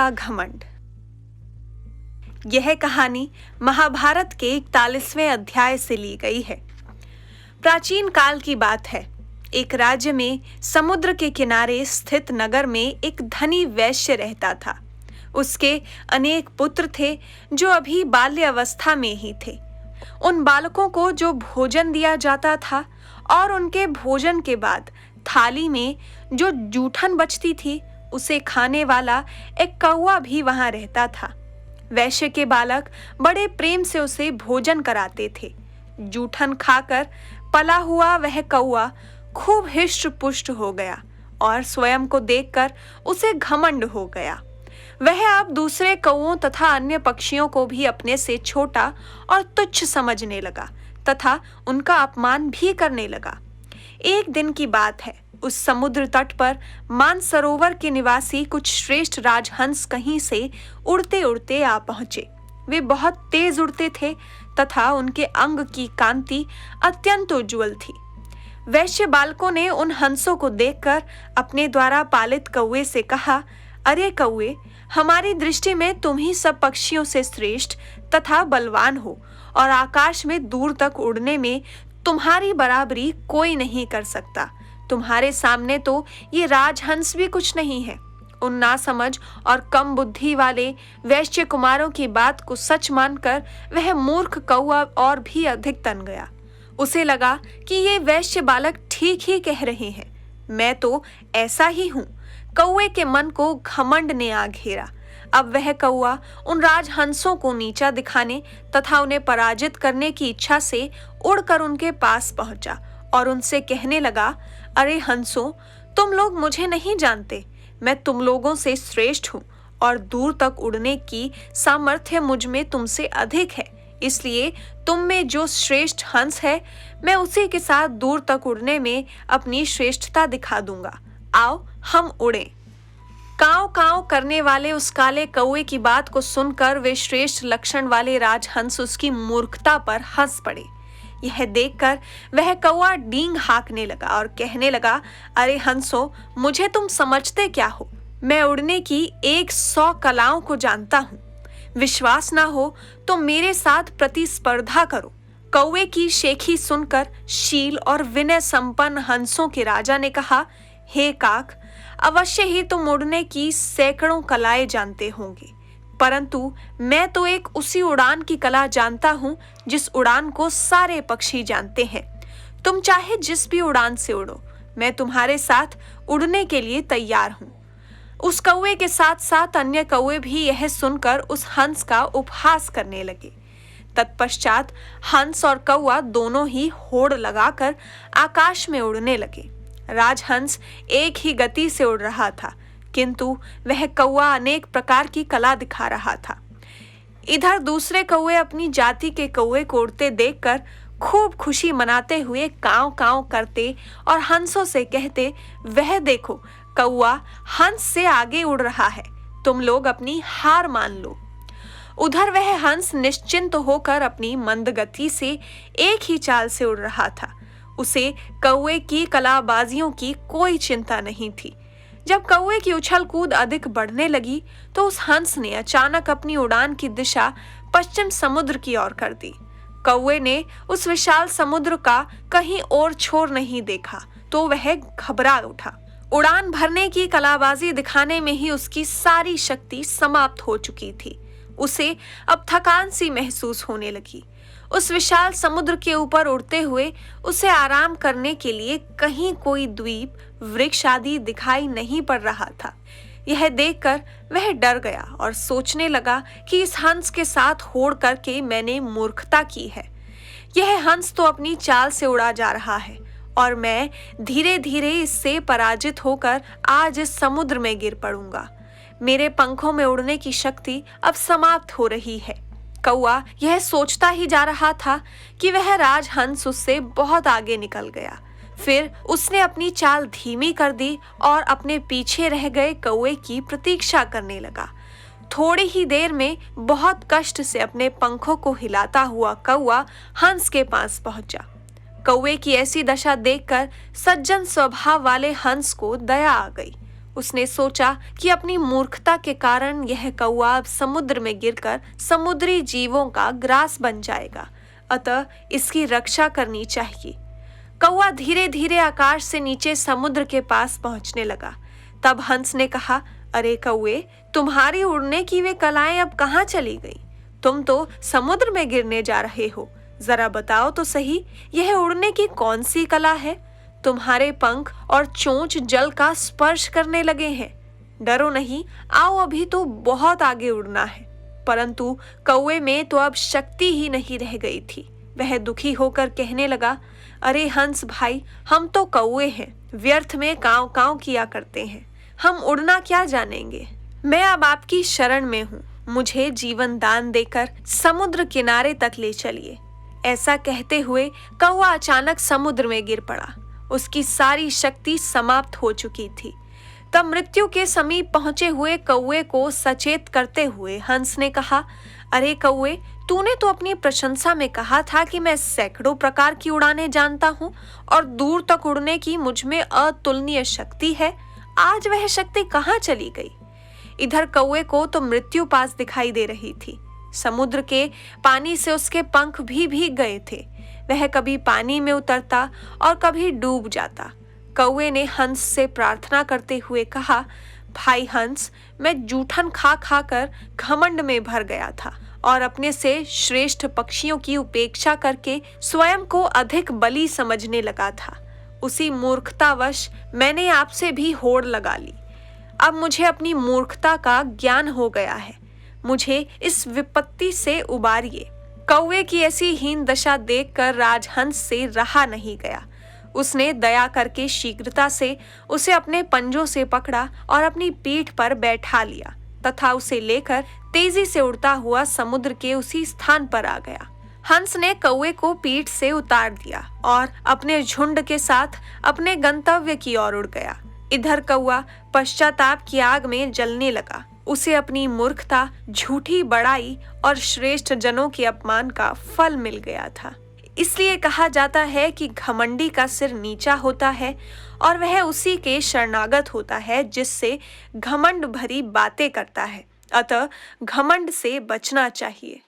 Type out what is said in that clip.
का घमंड। यह कहानी महाभारत के 41वें अध्याय से ली गई है। प्राचीन काल की बात है। एक राज्य में समुद्र के किनारे स्थित नगर में एक धनी वैश्य रहता था। उसके अनेक पुत्र थे जो अभी बाल्यावस्था में ही थे। उन बालकों को जो भोजन दिया जाता था और उनके भोजन के बाद थाली में जो जूठन बचती थी उसे खाने वाला एक कौवा भी वहां रहता था। वैश्य के बालक बड़े प्रेम से उसे भोजन कराते थे। जूठन खाकर पला हुआ वह कौवा खूब हिष्ट पुष्ट हो गया और स्वयं को देखकर उसे घमंड हो गया। वह अब दूसरे कौवों तथा अन्य पक्षियों को भी अपने से छोटा और तुच्छ समझने लगा तथा उनका अपमान भी करने लगा। एक दिन की बात है। उस समुद्र तट पर मानसरोवर के निवासी कुछ श्रेष्ठ राजहंस कहीं से उड़ते उड़ते आ पहुंचे। वे बहुत तेज उड़ते थे तथा उनके अंग की कांति अत्यंत उज्जवल थी। वैश्य बालकों ने उन हंसों को देखकर अपने द्वारा पालित कौवे से कहा, अरे कौवे, हमारी दृष्टि में तुम ही सब पक्षियों से श्रेष्ठ तथा बलवान हो और आकाश में दूर तक उड़ने में तुम्हारी बराबरी कोई नहीं कर सकता। तुम्हारे सामने तो ये राजहंस भी कुछ नहीं है। उन नासमझ और कम बुद्धि वाले वैश्य कुमारों की बात को सच मानकर वह मूर्ख कौवा और भी अधिक तन गया। उसे लगा कि ये वैश्य बालक ठीक ही कह रहे हैं, मैं तो ऐसा ही हूँ। कौवे के मन को घमंड ने आ घेरा। अब वह कौवा उन राजहंसों को नीचा दिखाने तथा उन्हें पराजित करने की इच्छा से उड़कर उनके पास पहुंचा और उनसे कहने लगा, अरे हंसों, तुम लोग मुझे नहीं जानते। मैं तुम लोगों से श्रेष्ठ हूँ और दूर तक उड़ने की सामर्थ्य मुझ में तुमसे अधिक है। इसलिए तुम में जो श्रेष्ठ हंस है, मैं उसी के साथ दूर तक उड़ने में अपनी श्रेष्ठता दिखा दूंगा। आओ हम उड़ें। काव काव करने वाले उस काले कौवे की बात को सुनकर वे श्रेष्ठ लक्षण वाले राजहंस उसकी मूर्खता पर हंस पड़े। यह देखकर वह कौवा डींग हाँकने लगा और कहने लगा, अरे हंसों, मुझे तुम समझते क्या हो? मैं उड़ने की 100 कलाओं को जानता हूँ। विश्वास ना हो तो मेरे साथ प्रतिस्पर्धा करो। कौवे की शेखी सुनकर शील और विनय संपन्न हंसों के राजा ने कहा, हे काक, अवश्य ही तुम उड़ने की सैकड़ों कलाएं जानते होंगे, परंतु मैं तो एक उसी उड़ान की कला जानता हूँ जिस उड़ान को सारे पक्षी जानते हैं। तुम चाहे जिस भी उड़ान से उड़ो, मैं तुम्हारे साथ उड़ने के लिए तैयार हूँ। उस कौवे के साथ साथ अन्य कौवे भी यह सुनकर उस हंस का उपहास करने लगे। तत्पश्चात हंस और कौवा दोनों ही होड़ लगाकर आकाश में उड़ने लगे। राजहंस एक ही गति से उड़ रहा था, किंतु वह कौवा अनेक प्रकार की कला दिखा रहा था। इधर दूसरे कौवे अपनी जाति के कौवे को उड़ते देखकर खूब खुशी मनाते हुए कांव कांव करते और हंसों से कहते, वह देखो, कौवा हंस से आगे उड़ रहा है, तुम लोग अपनी हार मान लो। उधर वह हंस निश्चिंत होकर अपनी मंद गति से एक ही चाल से उड़ रहा था। उसे कौवे की कलाबाजियों की कोई चिंता नहीं थी। जब कौवे की उछल कूद अधिक बढ़ने लगी तो उस हंस ने अचानक अपनी उड़ान की दिशा पश्चिम समुद्र की ओर कर दी। कौवे ने उस विशाल समुद्र का कहीं और छोर नहीं देखा तो वह घबरा उठा। उड़ान भरने की कलाबाजी दिखाने में ही उसकी सारी शक्ति समाप्त हो चुकी थी। उसे अब थकान सी महसूस होने लगी। उस विशाल समुद्र के ऊपर उड़ते हुए उसे आराम करने के लिए कहीं कोई द्वीप, वृक्ष आदि दिखाई नहीं पड़ रहा था। यह देखकर वह डर गया और सोचने लगा कि इस हंस के साथ होड़ करके मैंने मूर्खता की है। यह हंस तो अपनी चाल से उड़ा जा रहा है और मैं धीरे धीरे इससे पराजित होकर आज इस समुद्र में गिर पड़ूंगा। मेरे पंखों में उड़ने की शक्ति अब समाप्त हो रही है। कौवा यह सोचता ही जा रहा था कि वह राजहंस उससे बहुत आगे निकल गया। फिर उसने अपनी चाल धीमी कर दी और अपने पीछे रह गए कौवे की प्रतीक्षा करने लगा। थोड़ी ही देर में बहुत कष्ट से अपने पंखों को हिलाता हुआ कौवा हंस के पास पहुंचा। कौवे की ऐसी दशा देखकर सज्जन स्वभाव वाले हंस को दया आ गई। उसने सोचा कि अपनी मूर्खता के कारण यह कौवा अब समुद्र में गिरकर समुद्री जीवों का ग्रास बन जाएगा, अतः इसकी रक्षा करनी चाहिए। कौवा धीरे धीरे आकाश से नीचे समुद्र के पास पहुंचने लगा। तब हंस ने कहा, अरे कौवे, तुम्हारी उड़ने की वे कलाएं अब कहाँ चली गई? तुम तो समुद्र में गिरने जा रहे हो। जरा बताओ तो सही, यह उड़ने की कौन सी कला है? तुम्हारे पंख और चोंच जल का स्पर्श करने लगे हैं। डरो नहीं, आओ, अभी तो बहुत आगे उड़ना है। परंतु कौवे में तो अब शक्ति ही नहीं रह गई थी। वह दुखी होकर कहने लगा, अरे हंस भाई, हम तो कौवे हैं, व्यर्थ में कांव कांव किया करते हैं। हम उड़ना क्या जानेंगे? मैं अब आपकी शरण में हूँ, मुझे जीवन दान देकर समुद्र किनारे तक ले चलिए। ऐसा कहते हुए कौवा अचानक समुद्र में गिर पड़ा। उसकी सारी शक्ति समाप्त हो चुकी थी। तब मृत्यु के समीप पहुंचे हुए कौवे को सचेत करते हुए हंस ने कहा, अरे कौवे, तूने तो अपनी प्रशंसा में कहा था कि मैं सैकड़ों प्रकार की उड़ानें जानता हूँ और दूर तक उड़ने की मुझ में अतुलनीय शक्ति है। आज वह शक्ति कहाँ चली गई? इधर कौवे को तो मृत्यु पास दिखाई दे रही थी। समुद्र के पानी से उसके पंख भी भीग गए थे। वह कभी पानी में उतरता और कभी डूब जाता। कौवे ने हंस से प्रार्थना करते हुए कहा, भाई हंस, मैं जूठन खा खा कर घमंड में भर गया था और अपने से श्रेष्ठ पक्षियों की उपेक्षा करके स्वयं को अधिक बली समझने लगा था। उसी मूर्खतावश मैंने आपसे भी होड़ लगा ली। अब मुझे अपनी मूर्खता का ज्ञान हो गया है। मुझे इस विपत्ति से उबारिए। कौवे की ऐसी हीन दशा देखकर राजहंस से रहा नहीं गया। उसने दया करके शीघ्रता से उसे अपने पंजों से पकड़ा और अपनी पीठ पर बैठा लिया तथा उसे लेकर तेजी से उड़ता हुआ समुद्र के उसी स्थान पर आ गया। हंस ने कौवे को पीठ से उतार दिया और अपने झुंड के साथ अपने गंतव्य की ओर उड़ गया। इधर कौवा पश्चाताप की आग में जलने लगा। उसे अपनी मूर्खता, झूठी बड़ाई और श्रेष्ठ जनों के अपमान का फल मिल गया था। इसलिए कहा जाता है कि घमंडी का सिर नीचा होता है और वह उसी के शरणागत होता है जिससे घमंड भरी बातें करता है। अतः घमंड से बचना चाहिए।